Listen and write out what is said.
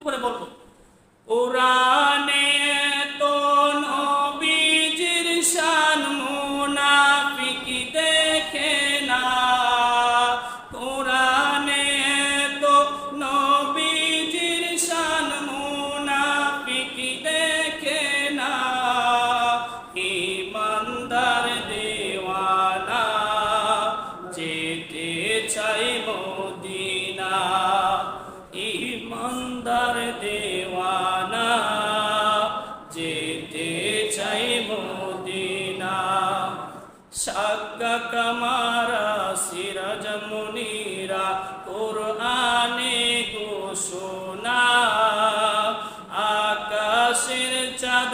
করে বলবো কোরআনে তো নবীজির শান মুনাফিক দেখে না। কোরআনে তো নবীজির শান মুনাফিক দেখে না। ঈমানদার দেওয়ানা যেতে চাই মদিনা। ঈমানদার দেওয়ানা যেতে চাই মদিনা। শাক্কা কামারা সিরাজ মুনীরা কোরআনে ঘোষণা। আকাশের চাঁদ